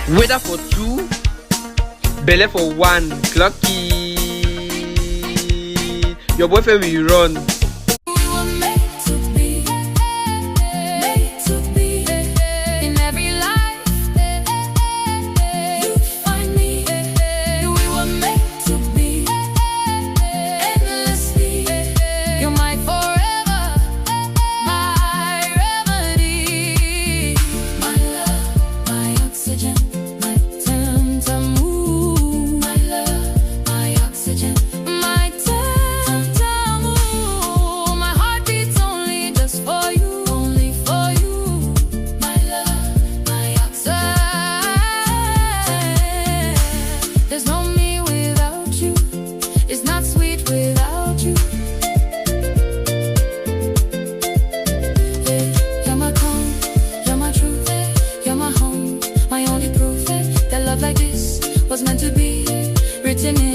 Weather for two, belle for one. Clocky. Your boyfriend will run. Like this was meant to be written in